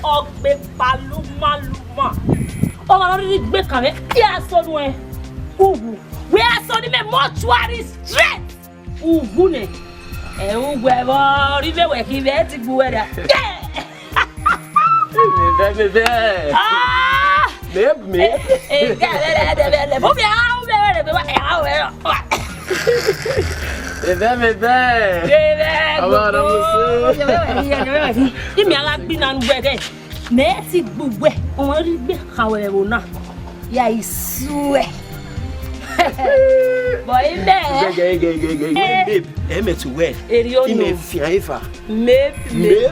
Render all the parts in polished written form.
Ogbekpa Luma-Luma. Oh, I don't need to make a son. We are so the mortuary straight. Ugune. Whoever he let it go. Boy, babe, I'm to wear. I'm fiafa. Maybe.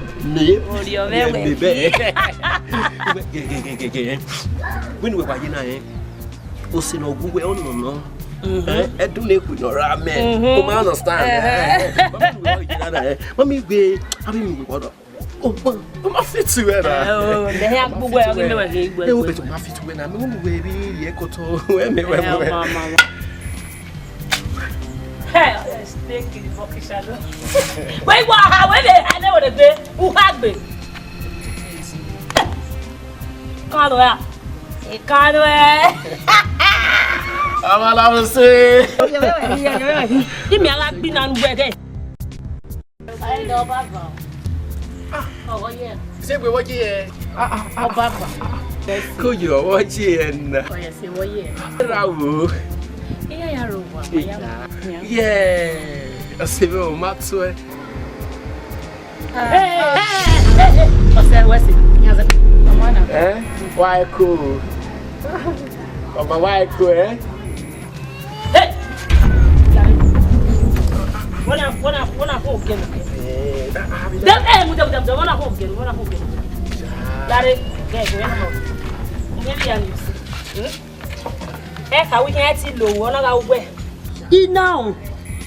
When we were in Osino, we all know. I don't know with no ramen. Oh, I understand. Mommy, we having water. Oh, I'm fit to wear. Oh, they have to wear. They will be to my feet when I'm baby. Mama. Let's take it for Kishado. Wait, what? I know the day. Who had been? Can't wear. It can't wear. I'm allowed to say. Give me a lot been on wedding. I know about. Oh, yeah. Say, we watch here. Oh, Baba. Could you watch here? Oh, yes, what year? Rawu. Yeah, a civil Maxwell. Hey, what's it? Why cool? Oh, my wife, eh? Hey! What I'm hoping. We can't see low one of our way. Now,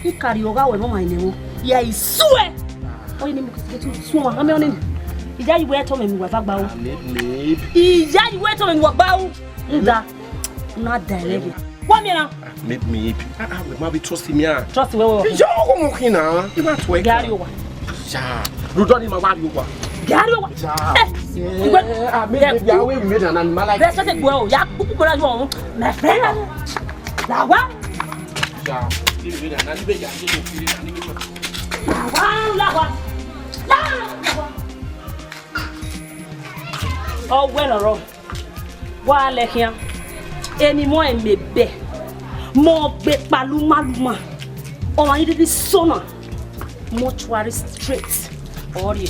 he carry your go my name. Yeah, he's swear. Oh, you need to swim. I'm on it. Is that you were telling me what about? Is that you were telling me what about? Not directly. What me? Maybe. Might be trusting me. Trust me. You're walking now. You want to wake up. Yeah. You don't even want you. Gary, I made a way with an animal like that. My friend, oh, well, while here, any more in me be more Ogbekpa Luma-Luma. Oh, I need this sooner. Mortuary street. Or you.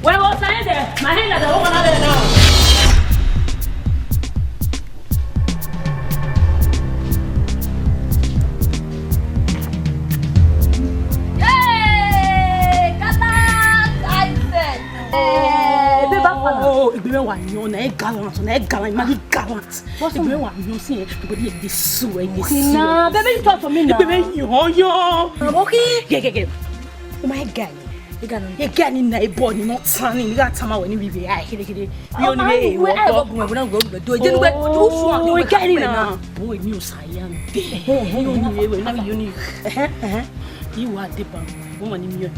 Where was I there? My hand at the woman there now. Hey! Kata! I said! Oh, if you want you na gallant, man, gallant. What's the one you see? Everybody is this sweet. Nah, baby, you talk to me now. Baby, you okay? Yeah. Oh my God. You can't in a body, not sunny. You got some when you be I hit it. You only way I go when I go to do it. We get it now. Boy, new science. You are the woman in your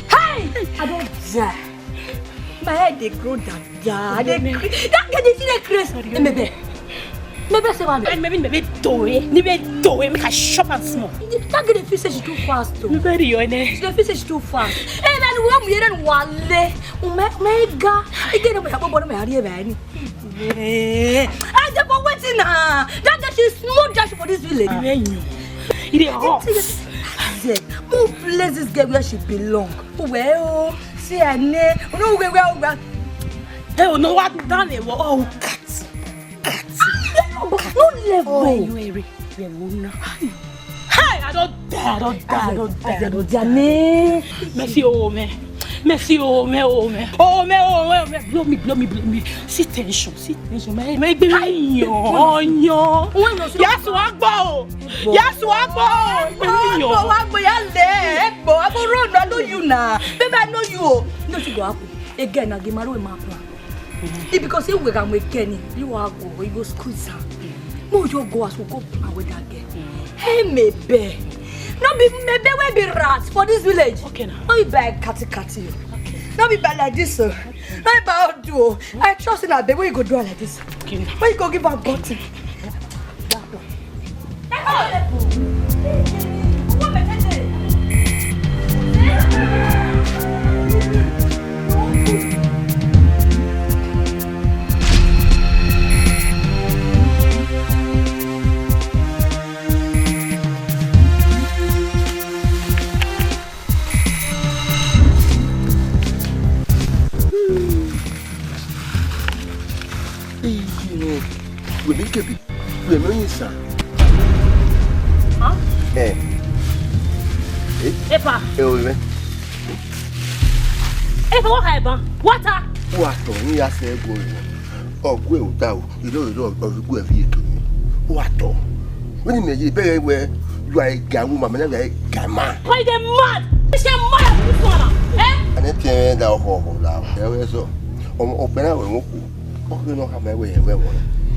hey! I don't die. My head they grow that. That get it crazy. Maybe say maybe do it. Make a shop and small. That get the fish too fast too. Very honest. The fish too fast. And then we don't wale. Mega. Again, we have a bottom area, man. I just go waiting now. That get is small dash for this village. It is hot. Who places this girl where she belong? Well, see, I know where we are. Hey, no what done it? Oh, cats. No level. Hey, I don't dare. Merci, oh, me. Blow me. See tension. Maybe yo. Yes, Wagbo. I know you now. Baby, I know you. No, to go up again. I give my plan. Because you will with Kenny. You are go. You go squeeze her. No, you go as we go with that girl. Hey, maybe. No be maybe we be rats for this village. Okay now. No be by catty. Okay. No be by like this. No be by how do. I trust in that baby when you go do like this. Okay. When you go give her button. Huh? Epa. Epa, what happened? Water. What? You are saying go. Oh, go down. You don't go vehicle. What? When you make it very well, you are a gamu, my man, a gamma. Why the mad? It's a mad this one. Eh? And it's a hole now. There is so. Open our walk. Oh, you know how my way where one.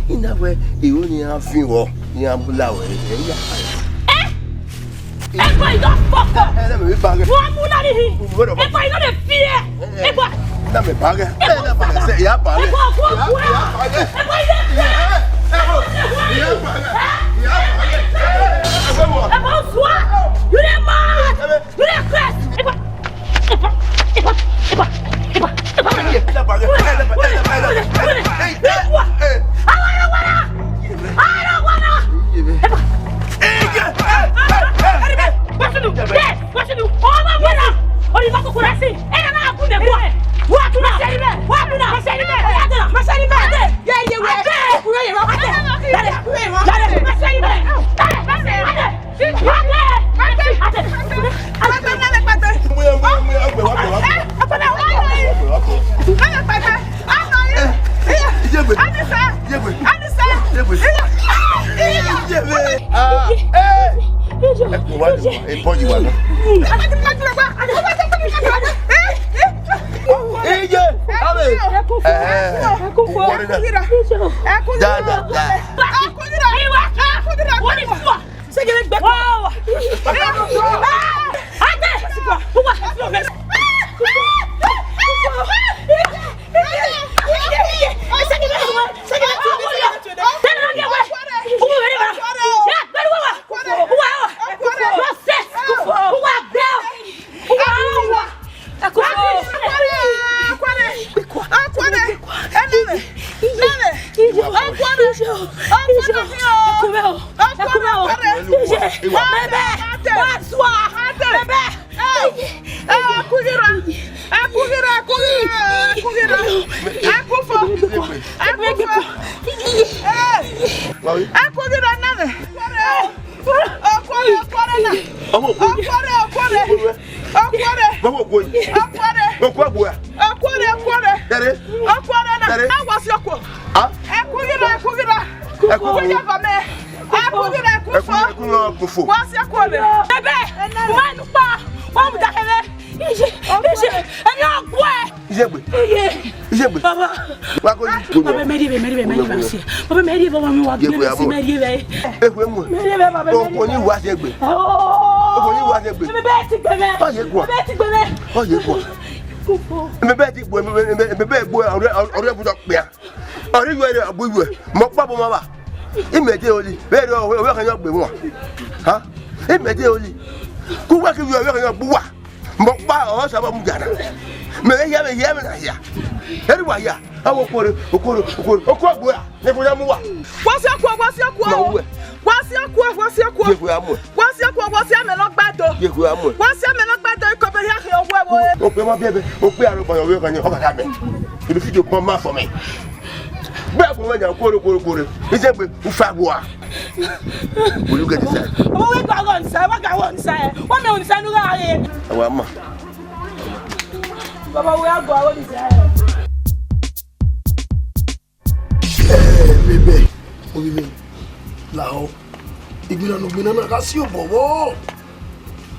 In that way, you only have few. You have blower. Epa, you don't fuck up. What would I do? Epa, you don't fear. Epa. Let me bag it. Say, yeah, bag it. Epa, what? You didn't mad. You didn't press. Epa. I don't wanna. What you do? Yes, what you do? Oh, my brother! Oh, you got to see. And I'm going to go. What to now? What to now?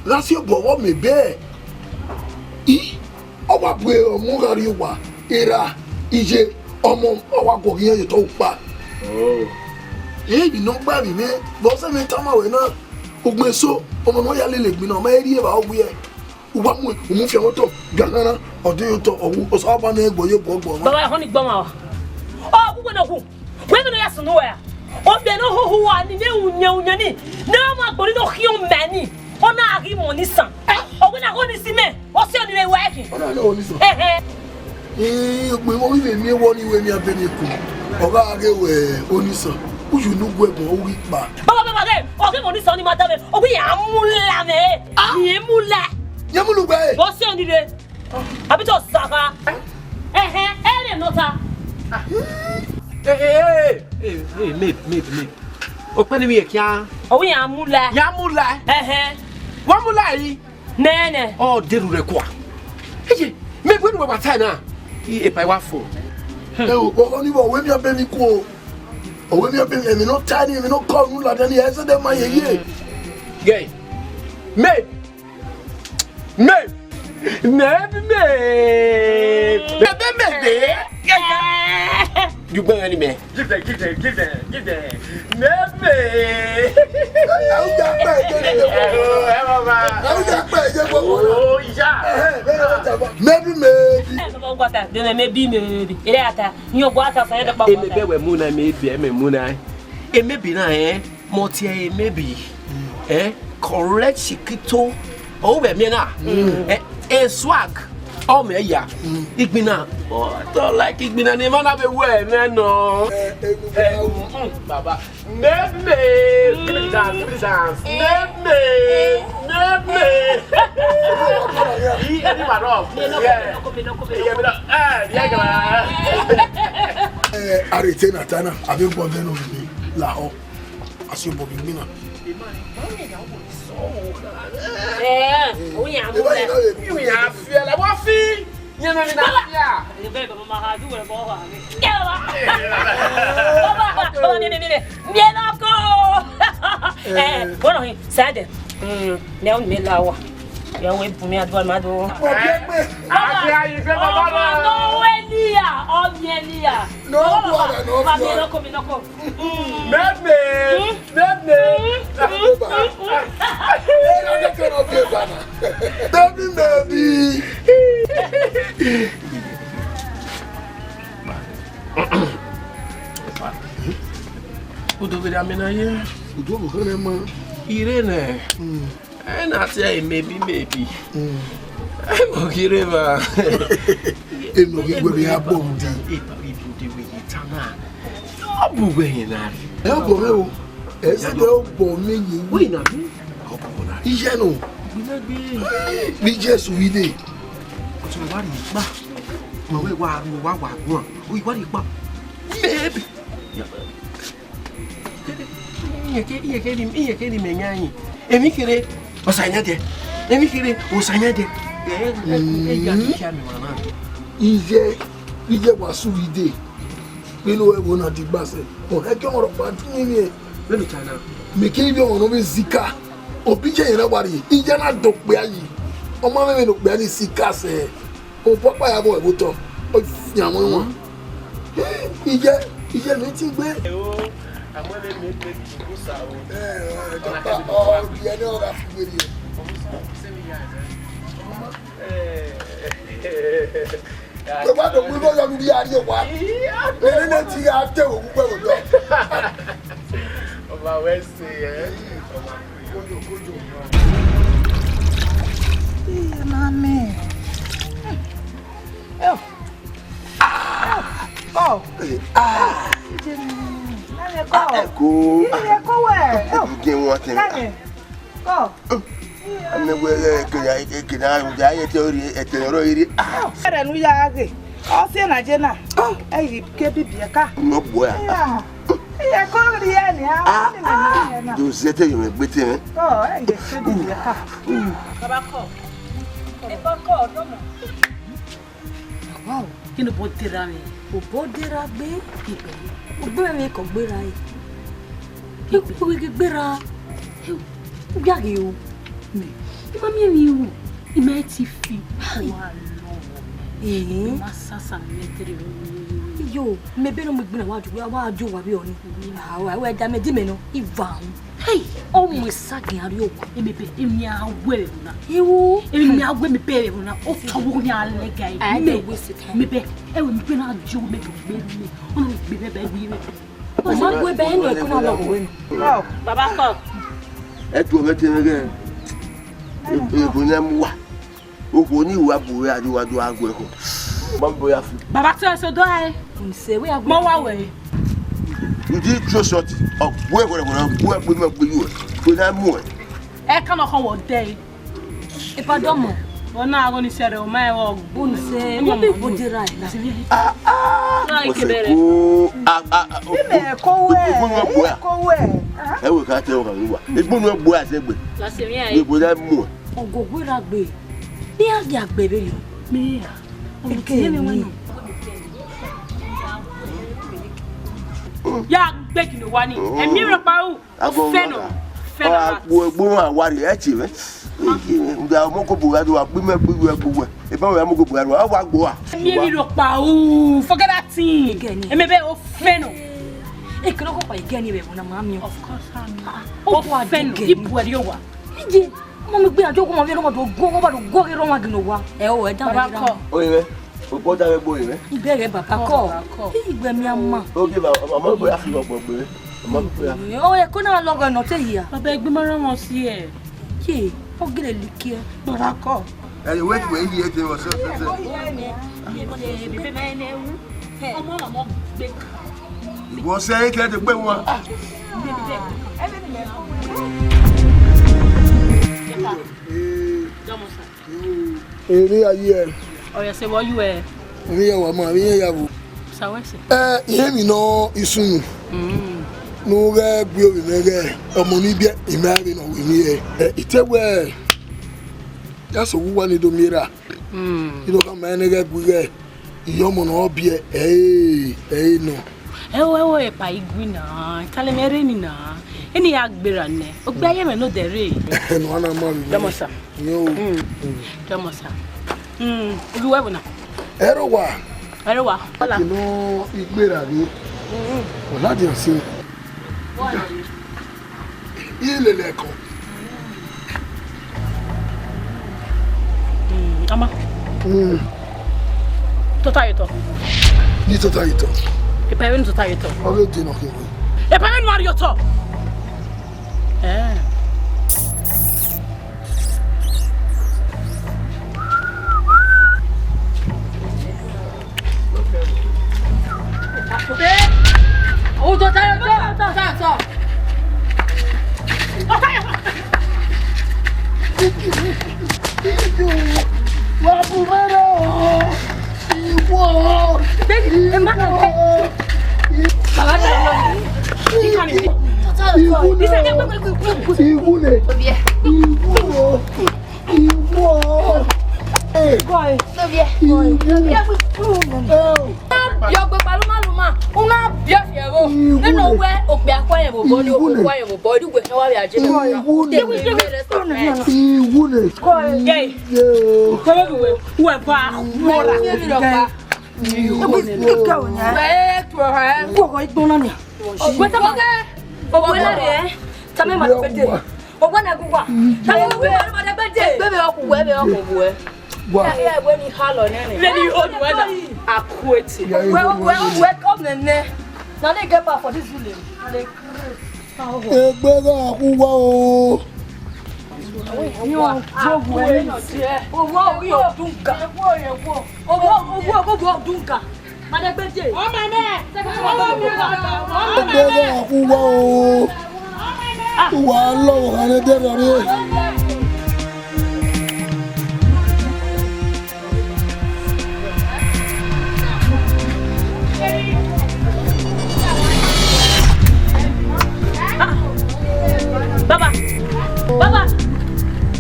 Last year, Bobo me bear. Our boy, Mugariwa, Era, EJ, Omon, our Gogia, you talk back. Oh, you know, baby, man. Boss, I mean, Tama, Ogmeso, omo ya lele gbi na ma eri e ba ogbe e. Uba mu fi moto ganana odun to owu o so ba na egbo ye gbogbo. Baba ho ni gboma wa. Oh, gugu na ku. We no ya sunu ya. O be no ho wa ni ne unya ni. Na ma gbori no hion mani. Ona agi mo ni san. O we na ho ni si me. O se oni le wa ki. Ona le oni san. Ogbe mo wi mi wo ni we mi abeni ku. Oga age we oni san. Uju nu gwe bo wi pa. Baba ge. O ge mo ni san ni ma da me. O bi ya mula me. Ye mula. Ye mulu gbe. Bo se oni le. Abi to saka. Ele nota. Mate. Open me kia. O we ya mula. Ya mula. Wa mula yi. Nene. Oh, deru re kwa. Eje, me gbe nu wa na. E pa wa fo. O ni bo we mi abeni ku o. O we mi abeni mi no tani mi no call nu la dani e se de ma ye. Gay. Mate. You bring any man? Give them. Correct shikito. Oh, swag. Oh, me ya. Igbina. Oh, I don't like Igbina. Never have a way, man. No. Baba. Never. Dance. Never. Arrêtez Natana avec bon de nous là-haut. Assis pour Igbina. We are feel like what fee? You know, yeah. You better go, Mama. Do it, Baba. Bueno, sad. Now, me lawa. You wait for me at one, my door. No, Elia. No, Baby. Udo vida mena ye. Udo mo ma. Irene. Na say maybe. Mo kireba. Eno ki gbe ya bom di. Ibu we itana. Obu we na. E bo me o. E se de o bo me yi. We na bi. Ije no. Bi Jesu wi de. So wa ri pa. Mo we wa gbon. O wa ri pa. Baby. Iye ke ni menyan. Emi kire osanya de. Ije wa su wi de. Pelo e wona di gba se. O he ke oro pa tin ni e. Le mi chana. Me ke bi ono be zika. Obi je yen wari. Ije na do pe ayi. Omo me no pe ani sika se. O papa ya bo e bo to. O fi àwọn won. Ije mi ti gbe. Àwọn le me pe ku sa o. Bi eni ora fi gberi e. Tó bá do gbé lọ bí ari o wa. Ere na ti ga te o gbe o do. Ọba we se Kojo. Mami. Wow, kí ló bó dira mi? Kò bó dira gbé ìgbẹ́. Ó gbé mi kò gbéra yìí. Kí kò gbéra. Ó bí àgé o. Ìmọ̀ mi o. Ìmọ̀ ẹ ti fi wà lọ́wọ́. Ìmọ̀ sásà mi tẹ̀lé o. Yo, maybe no make me want to do what we on. I damage him, Ivan. Hey, almost sucking at you. In your way, you in your way, me pay on a Tonya leg. I may waste it. Maybe I will be not Joe make a baby. Only be baby. But not way bang or couldn't win. Oh, Baba. That will let him again. If we never who knew what we are doing, I go. Baba, so do I say we are more way. You did so short of where we work with you. With that more. I cannot hold day. If I don't know, well, now I'm going to say, oh, my own, say, what people did right. I will cut over you. It's one of boys. You would have more. Oh, go where I be. Be a baby. Me. Yeah, begging the one and miracle. I go Fennel. We're worried at you. The Amoko women, if I am going to go, forget that thing again. And maybe of Fennel. It could not go again when I'm mammy. Of course, oh, Fennel, keep where you are. Mamma, be a joke on your mother, go over to go around Magnoa. Oh, I don't know. What are you doing? You better call. When your mamma. Oh, give up a mother. Oh, I could not longer not here. I beg the man was here. Yea, oh, get a look here. But I call. And wait, wait, here there was you was saying that the one. Oh, yes, what you were. We are my real. So, I say, you know, is soon. No, we'll be a money be imagined or we it's a way. That's a woman in the mirror. You don't come and get with your monobia. Eh, no. Oh, a pie greener, Calamarina, any Agberane, Ogbekpa no the ray. And one among Damosa. No, Damosa. You ever know? Erowa. Erowa. You know, it's better. Well, I didn't see. Il est là. Ama. Totaito. Ni totaito. E pa ven totaito. Olo ti no kiwe. E pa ven Mario to. Oh, totaito. Ogbekpa Luma-Luma, una biafia wo. No where Ogbekpa Luma-Luma boy do we know we are jimmy. Yeah, when you holler, then you old weather. I quit. Well, come in there. Now they get back for this village. And they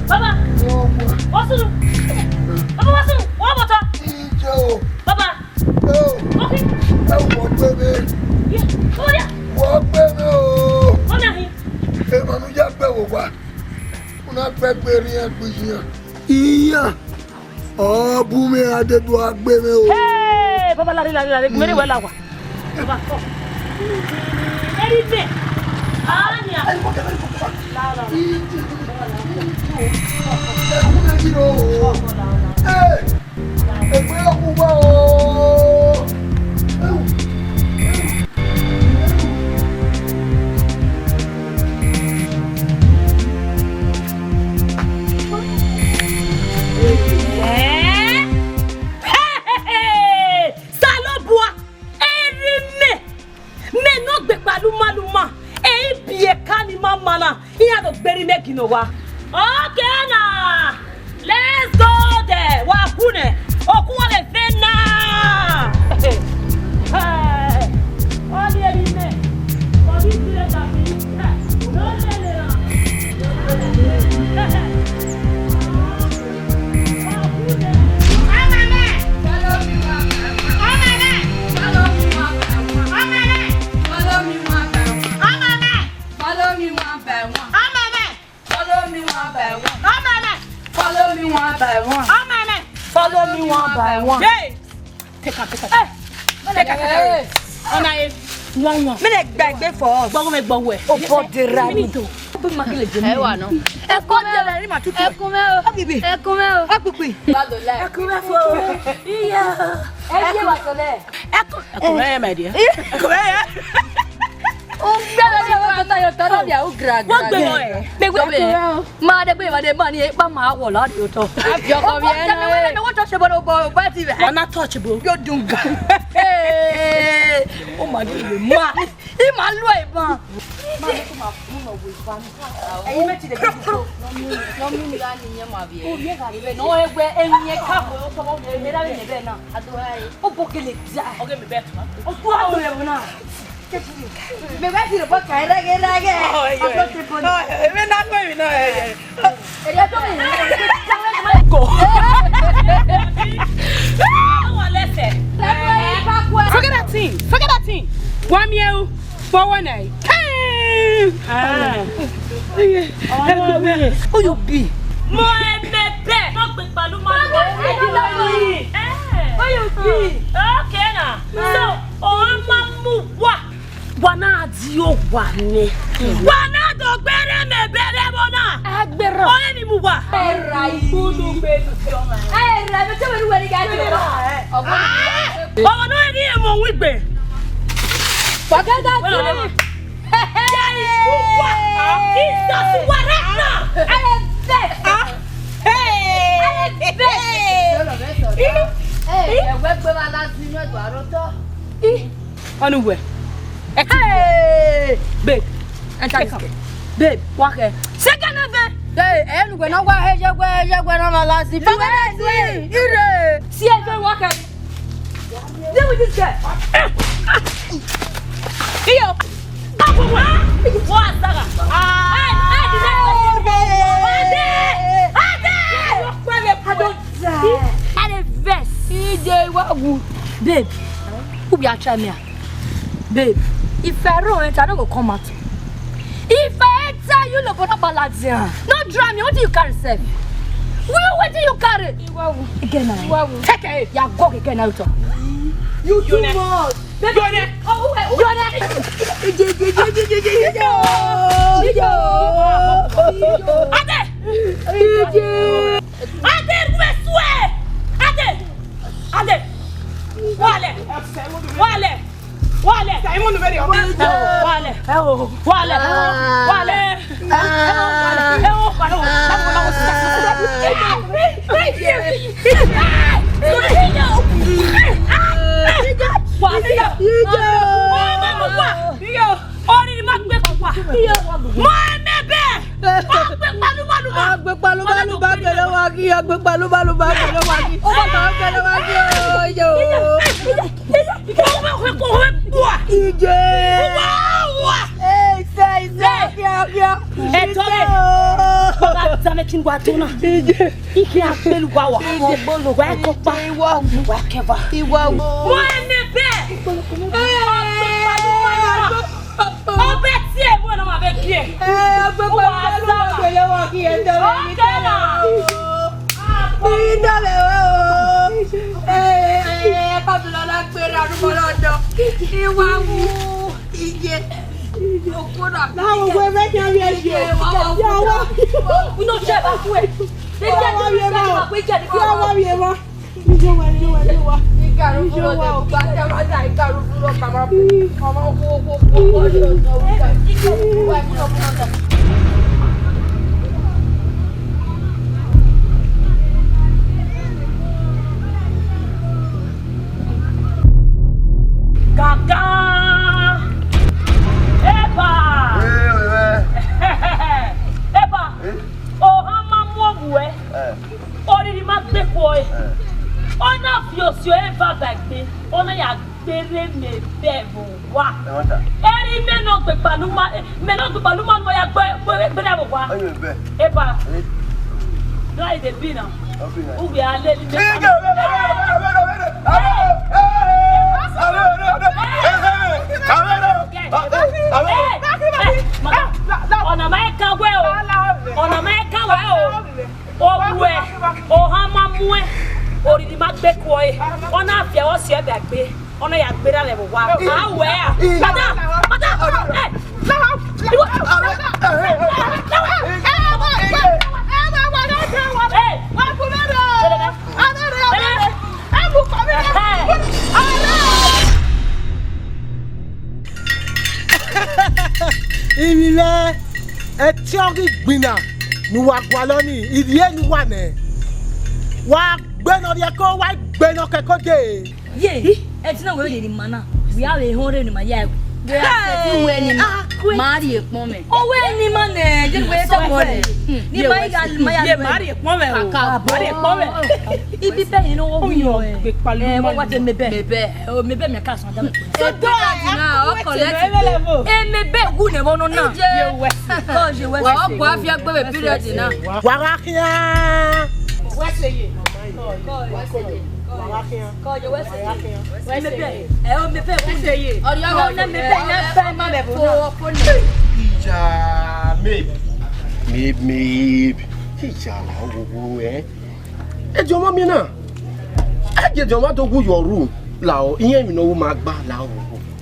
Baba! What's it? Baba, what's it? What water? Baba! Okay. What baby? Yeah. Oh, yeah. What baby? Oh, yeah. Hey, Manu, you have to go. Una peppery and pushing. Yeah. Oh, Boomy, I did what baby. Hey, papa la mere wela wa. Baba ko. Eri me. Anya. La. Ogbekpa Luma-Luma, biye kani mamana. Iya do beri meki no wa. Okay na. Let's go there. Wa kune. Okuwa le fena. Hey. Oli ebime. Oli tire da bi. No le na. Follow me one by one. Hey! Take her. Hey! On a one. Me like back for us. Bongo me bongo. Oh, for the rabbit. Open my village. Hey, one. E come there, ma tutu. E come o. Abibi. E come o. Apipi. E come for. Yeah. E je wa tole. E come my dear. E come. Oh, me va a decir por caer reggae. Me not going no. Go. Forget that thing. One meal for one night. Who you be? Ogbekpa Luma-Luma. Who you be? Okay now. So, Wana dio wane. Wana do gbere me bere bona. Agbero. Ole ni mu wa. Era ibudu gbe tu o ma. Era me te we ri ga ti o. Owo no ni e mo wigbe. Forget that thing. Hey. Jesus wa right now. I am dead. Hey. I am dead. Hey, e we gbe ma la ti no do aroto. Anywhere. Hey, babe, babe, walk here. Second of it. Hey, and when I walk here, when I'm last, if I see it, walk here. Then we just get. Here, what's that? I vest. Babe, who be a champion? Babe. If I run, I don't go come out. If I enter, you look on a balance. No drama, what do you carry, sir? What do you carry? Again, take it. You go again out. You too much. Wale. Simon very Wale. gbéra lọ́dọ̀. Ìwà wo iye. Okura. Láwọn ògbó ẹgbẹ́ kí wọ́n rí ẹ̀ṣẹ̀. Yàwó. Iná ṣe bá fún ẹ. Wọ́n wá rí ẹ̀rọ. Wọ́n wá rí ẹ̀rọ. Ìjọ wa. Ìjọ wa ò gbà tẹ́ wọ́n dá ìkarùn fún lọ kàmá fún ọmọ owó. Gaga. Eba. Eba. Oh, ama mwowe. Ori di ma gbe ko e. Ona fi osio e ba gbagbe. Ona ya gbere me bebo wa. Eri me no Ogbekpa Luma mo ya gbere bo wa. Eba. Dai de bina. Ubi ale li me. Ona maeka we o. Owe, ohama mwe. Ori di magbe ko e. Ona afia o se gbagbe. Ona ya gbera le wa. Awe a. Mata. Ìrìnlẹ̀ ẹtí ọ̀rí gbìnà ni wà gbà lọ́nì ìdíyẹ ni wà nẹ̀ wà gbẹ́nà rí ẹ̀kọ́ wà gbẹ́nà kẹ́kọ́ dé. Yé ẹ ti náà wọ́n lè ní mọ̀ náà bí a lè hún rẹ̀ ní ma yá ẹ̀ bí a ti wọ ẹni máa rí èpọ́n mẹ́. Owó ẹni máa nẹ̀ jẹ́ pé ẹsẹ̀ mọ́ rẹ̀ ní máa yá lọ́wọ́ máa rí èpọ́n mẹ́ o máa rí èpọ́n mẹ́. Ibi bẹ́ẹ̀ ni owó mi yọ ẹ̀ wọ́n wá jẹ́ mẹ́bẹ́ mi ká sàn dábẹ́. Ṣètò àjìnà ọkọ̀ lẹ́tì mẹ́bẹ́ gùn ní bọ́nú náà. Wà á bọ̀ àfi agbẹ́bẹ̀ pírẹ̀dì náà. Wàrà kíá. Ejoma mi na. Ejoma to go your room. Lao, iye mi no wo ma gba lao.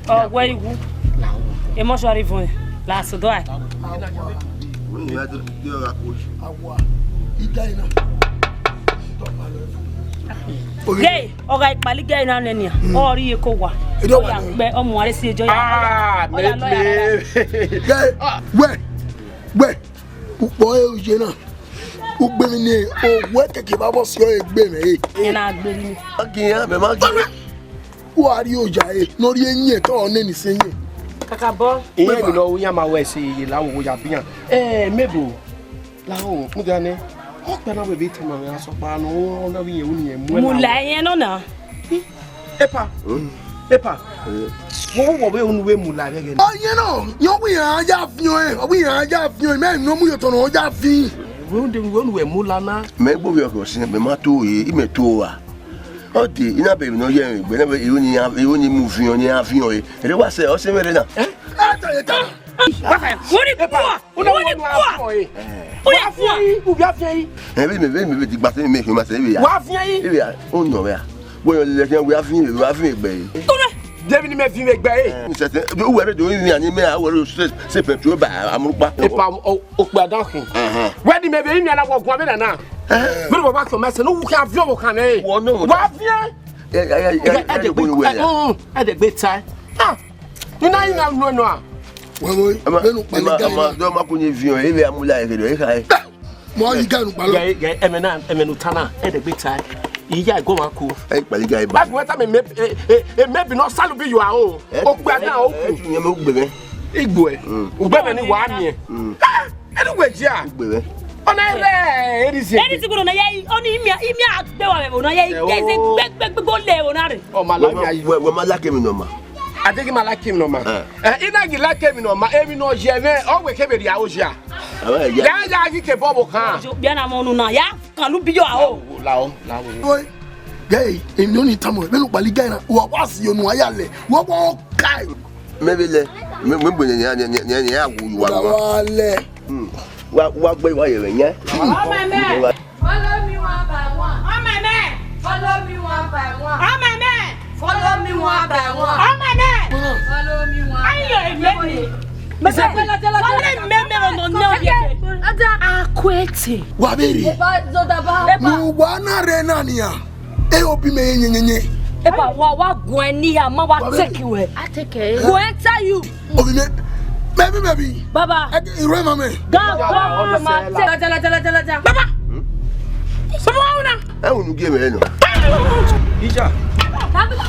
Oh, where you go? Lao. E mo so arrive la so do ai. Wọ́n yà tó dé ọ̀rọ̀ àkójù. Àwa ìdá iná. Gay, oga ipali gay na nenia. Ori e ko wa. Edo O ya gbe omo are si ejo ya. Ah, me. Gbẹ. Púpọ̀ oje náà. O gbé mi ní owó kẹ̀kẹ́ bá bọ́ sí ọ gbé mi e. E na agberi ni. Akiyan me ma gbe. Wà á rí ọjà e lórí eyín ẹ̀ tọ́ ọ ní sẹ́yìn. Kaka bo. Iye mi no wo ya ma we se iye lawo wo ya biyan. Mebo. Lao, mu ga ni. O pe na we bi tema me aso pa no na bi ye woni e mu. Mu la yen no na. Epa. Wo be unu we mu la be ge. Ọyẹ́ náà yọ wí yàn ajá fi hàn ẹ̀ ọ̀wí yàn ajá fi hàn mẹ́rin ló mú yòtọ̀ náà ọjà fi. Wo de wo nu we mu la na. Me gbo bi ọkọ sin me ma to ye, I me to wa. O di ina be mi no ye rin gbe na be iwo ni mu fi hàn ni a fi hàn ye. Ere wa se o se mere na. Woni kwa. O ya fun. U bi afia yi. Me ti gba se me fi ma se bi ya. Wa afia yi. Ibi ya, o no ya. Wo yo le se we afin gbe yi. David me fi me gba e. O were do ni ani me a were se petrol ba amurupa. Epa o pe dan kin. We di me be ni ana wo gun abi na. Me bo ba so me se no wu kan afia wo kan e. Wa afia. E de go ni we ya. E de gbe tai. Ni na yin am no a. Wọ́n mẹ́nu pàlẹ́ gáyìn náà. Dọ́ ma kò ní fi hàn ilé amúlá ẹ̀kẹ́dọ̀ ẹ̀ka ẹ̀. Mọ́ yí gáyìn pàlọ́. Ẹmẹ̀nu tánà ẹ̀dẹ̀gbẹ̀ ta ìyá ẹ̀gbọ́n wa kú. Ẹ̀ pàlẹ́ gáyìn bá. Báyìí wọ́n tà mí mẹ́bí náà sálù bí yòó àwọn o gbé àná o kù. Ẹ̀ tún yẹn mẹ́ gbẹ̀mẹ́. Igbó ẹ̀ gbẹ̀mẹ́ ni wàá mi ẹ̀. Ẹni wẹ̀ jí à. Gbẹ̀mẹ́. Ọ̀nà ẹ̀rẹ́ ẹ̀rí sí ẹ̀. Eni ti ko na ye oni imi agbe wa me na ye gbe le o na re. Ọmọ alámi ayé. Wọ́n máa lákè mi nọ ma. Adégi ma lákè mi nọ ma. Iná gì lákè mi nọ ma èmi náà yẹ mẹ́ ọ̀wẹ̀ kébèrè yà ó ṣe à. Yà á yí kè bọ́ọ̀bù kan. Bi na mo nu na ya kan lu bi yo a o. Làwọ̀. Wọ́n gẹ́yì èmi ò ní tamọ̀ ẹ̀ mẹ́nu pàlẹ́ gáyìn náà wọ́n wá sí ọ̀nù ayálẹ̀ wọ́n wọ́n ká ẹ̀. Mẹ́bílẹ̀ mẹ́bọ̀ ni àwọ̀ ìwà wa. Wàlẹ̀. Wá gbé ìwà yẹ̀rẹ̀ yẹn. Follow me one by one. Follow me one by one. Follow me one by one. Oh my man. Follow me one. Ayo eme. Mese wale meme ono no ye. Akwete. Wabiri. No wana renania. E obi me nyenyenye. Epa wa gwani ya ma wa take you. I take it. Go enter you. Obi me. Maybe. Baba. Remember me. Go ma. Jala. Baba. Baba una. E unu game eno. Isha.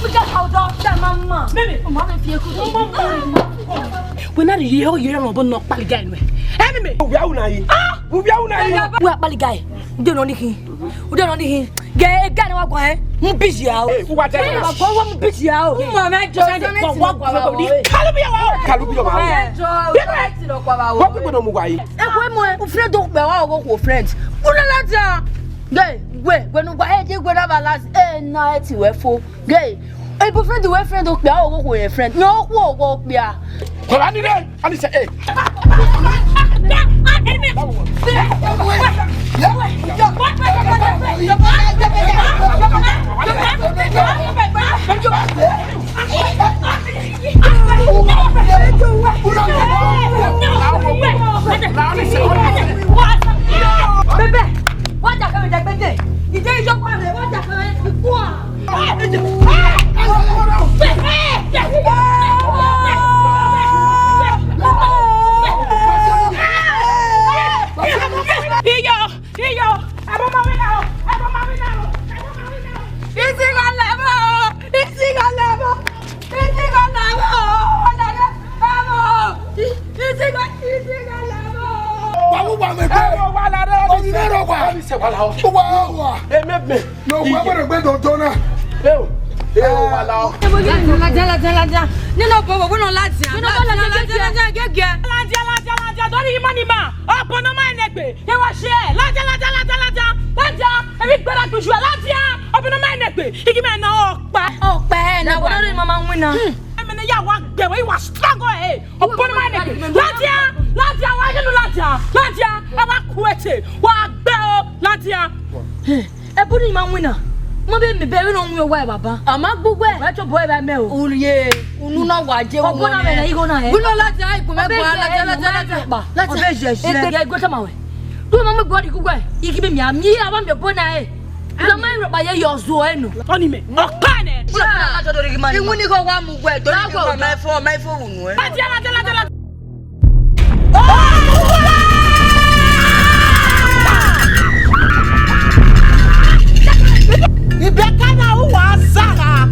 We just hold off that mama. Baby, mama feel good. We na yo no bo no pali guy we. Eh me. Ubia una yi. Ah, ubia una yi. We pali guy. We don't know anything. Guy na wa gwa eh. Mu busy ya o. Wa te. Wa gwa mu busy ya o. Mo me jo. Wa Kalubia wa. Kalubia wa. Wa pe no mu gwa yi. E ko mo friend do pe wa go friends. Una la ja. Guy, we no gwa e je gwa na balance e na ti we fo. Guy, e bo friend we friend do pe wa go your friend. No go pe a. Ko ani de. Ani say eh. Baba. Ama gbogbo e. Wa to boy ba me o. Uriye, unu na waje wo. Ogbona me na igo na e. Bulo lati ai ko me gbo la. Lati. Obe jeje. E go ta ma we. Do ma me gbo di gugwa. Iki be mi ami aba me bo na e. Na ma ro ba ye yo zo enu. Oni me. Oka ne. La to do ri ma ni. Iwu ni ko wa mu gbo e do ni ko ma fo unu e. La. Ibekana uwa Zara.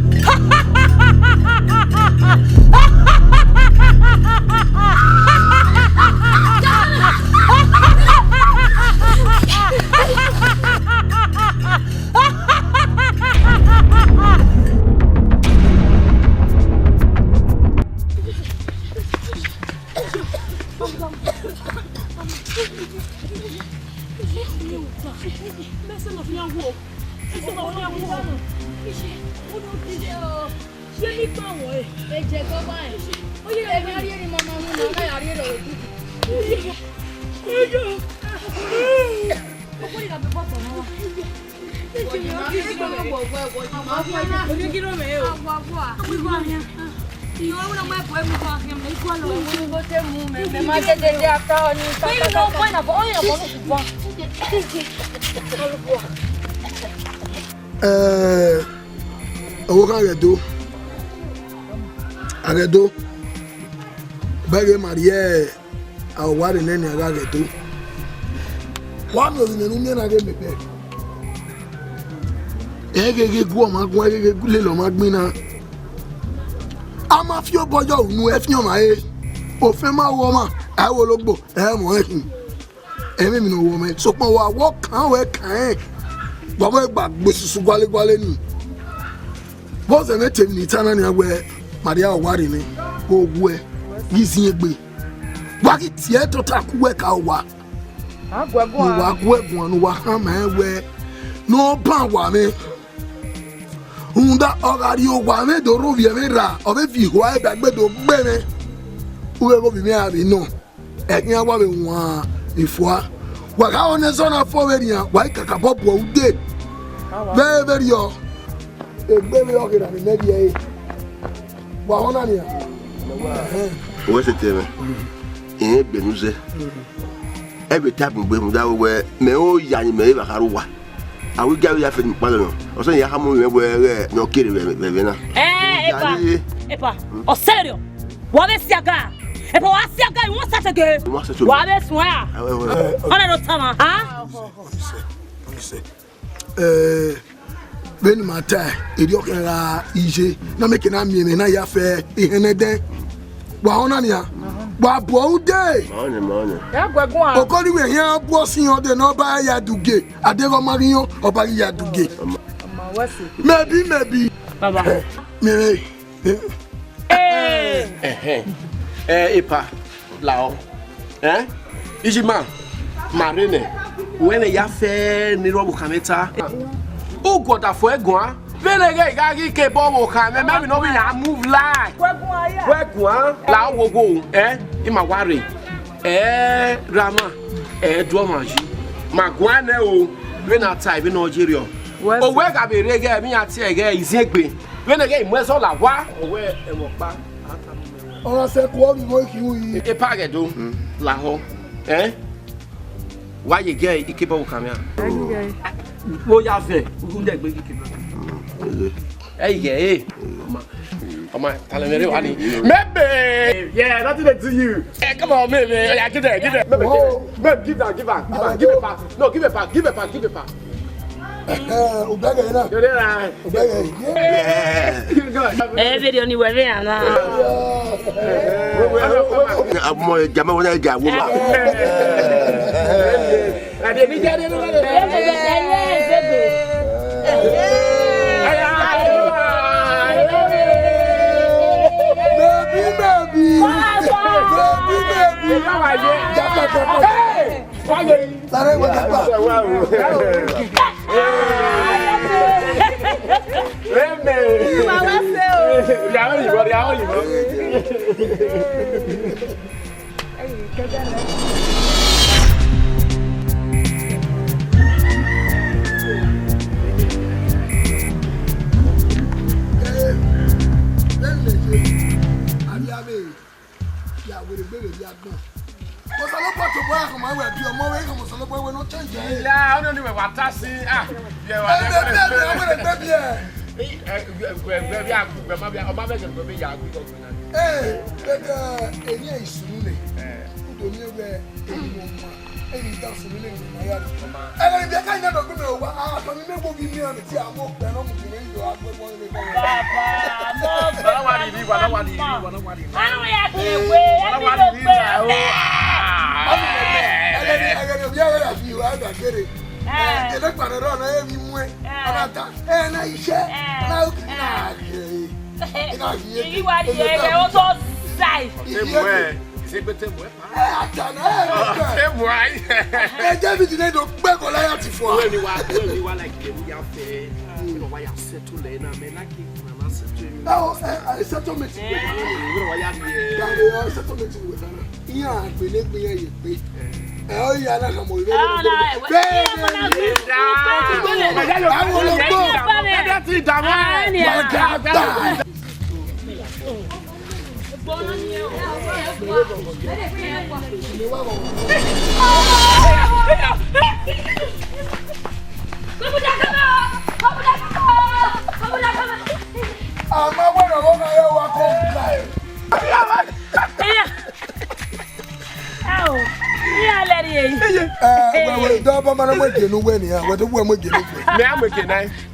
Agedo bege marie awari nene agedo wa mi ori nenu mi na ge mepe egege gu o ma gun egege gule lo ma gbin na ama fi o bojo unu e fi o ma e o fe ma wo ma a wo logbo e mo e emi mi no wo me so pon wa wo kan we kan e baba e gbagbo susu gwale ni bo se me temi ni tana ni agwe Maria Owari ni ogwu e yisin egbe wa ki tie to ta ku we ka wa agwegun wa agwegun nu wa han ma we no ban wa me unda ogari o wa me do ro vie me ra o be fi ho e gbagbe do gbe me uwe go bi me ari no e kin wa be won ifua wa ka one so na fo we rian wa ikaka bobo ude very yo baby okay na maybe eh. Wa hona ni. Wo se teme. Eh benuze. Every time we mu da we me o ya ni me ba karuwa. Awi gawe ya fe mi pa lo. O so ya ha mo me we no kiri be na. Epa. O sério? Wa be siaga. Epa wa siaga you want start again. Wa be swa. Ona no tama. Ah? Ben matin, il y a IG, na me kena mi na ya fe ihenede. Wa ona ni a. Wa bo de. Money. Ya gwagun a. Okori we yan bo si on de no ba ya duge. Adero marion oba ya duge. Ma wasi. Maybe. Baba. Me. Epa, lao. Ijima, marine. When a yafe ni robu kameta. Oh God, I for egwa. Venege gagi ke bobo kame. Maybe no we move line. Wegwa. La wo go. Ima wari. Rama. Duomaji. Magwane o. We na tie be Nigeria. O we ga be rege mi ati ege izegbe. Venege imweso la wa. O we emopa. On se ko mi mo ki wi. E pagedo. La ho. Why you gay? You keep on coming. Wo ya fe. Ugu de gbe keep. Hey. Come on, tell me ready. Maybe. Yeah, nothing to you. Hey, come on, maybe. Yeah, give it. Maybe give back. Give it back. No, give it back. Ogbega ina. Ogbega. Video ni wewe ana. Amo jama wona ga wo ba. Ade ni jade no.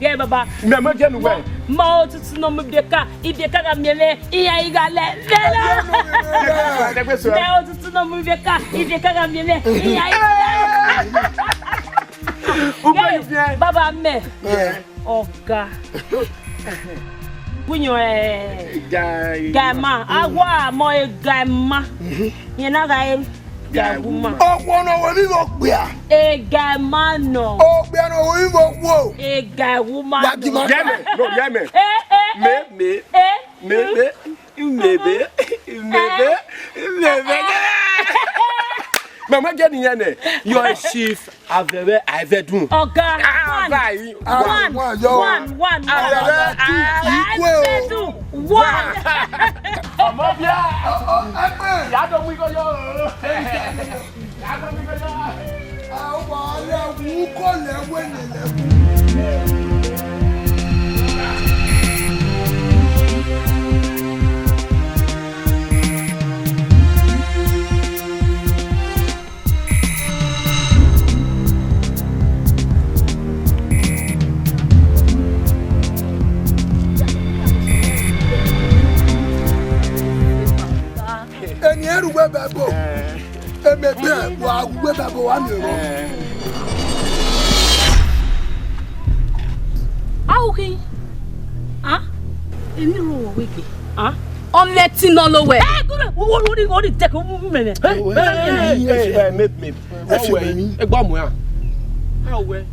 Yeah, Baba. Mo to no me beka, ibeka ga miele, iya igale. Mo to no me beka, ibeka ga miele, iya igale. Baba me. Oga. Punyo gama, agwa mo gama. Yena ga Gaguma. Oh, one of you go where? A gamano. Oh, we are no wo. A gaguma. Mama get in here. Your chief I've done. Oga. One. Okay. Emi ro wege. Omelette no lo we. What did take minute? Me. Egba mo ya. How we?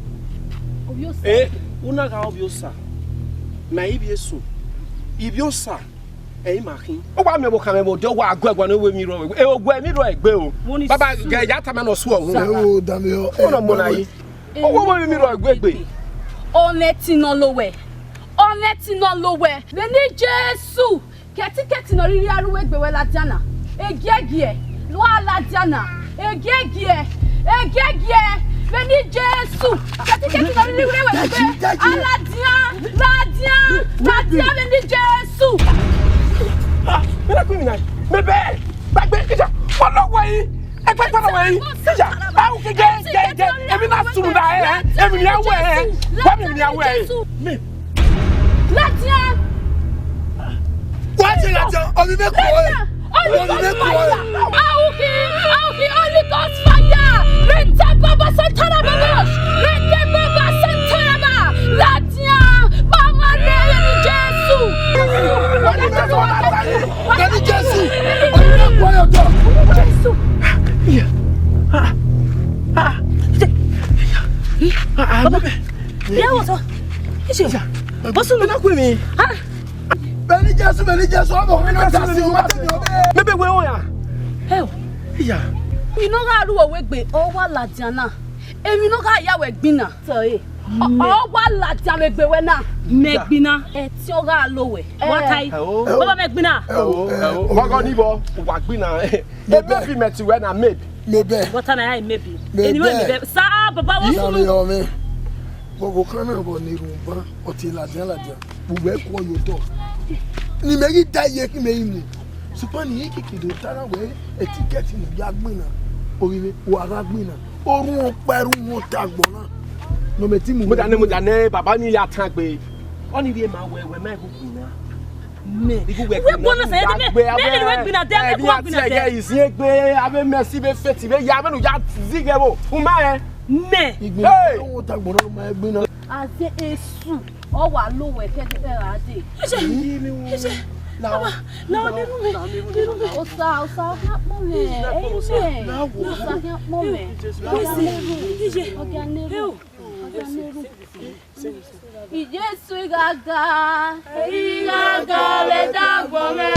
Obviously. Una ga obviously. Na ibieso. Ibiosa. Makin. O wa me bo kan me bo de wa agwa no we mi ro. Ogwa mi ro egbe o. Baba ga ya ta me no so o. O da me o. O no mo na yi. O wo mi ro egbe. Omelette no lo we. Veni Jesu. Keti no riri aru egbe we la diana. Egegie. Lo la diana. Egegie. Veni Jesu. Keti no riri we egbe. La dia veni Jesu. Mira criminal. Me be. Bagbe ija. Follow way. Follow way. Ija. How ke get. Every na sunu da Every na way. What me na way? Me. Latia. What Latia? Only make fire. Only God's fire. Rente Baba Santana Babosh. Rente Baba Santana. Latia. Mama Neri Jesu. Neri Jesu. Only make fire. Jesu. Yeah, what's up? What's up? Benin Jesu, I'm going to maybe we oya. Hell. Yeah. We know how to work all wa Ladiana. And we know how ya work bina. So all wa Ladiana be wena. Make bina. It's your lowe. What I Baba make bina. What got nibo? Work bina. Maybe met when I maybe. What I maybe. Anyway, sa Baba was Bogo kana bo ni rumba oti Ladiana. We work what you talk. Ni meri daye ki me inu supani yiki kido tara we etiquette ni yagbina oriwe wa ragbina orun peru won tagbona no meti mu mo dane baba ni ya tan gbe oni die ma we ma ibukuna me we bona say me we gbina dem me ko gbina dem isin gbe abe merci be feti be ya me no ya zigebo uma me igbe won tagbona ma gbina ase esu o wa lowe kete ade Now, Osa, not mommy. Yes, we got let that woman.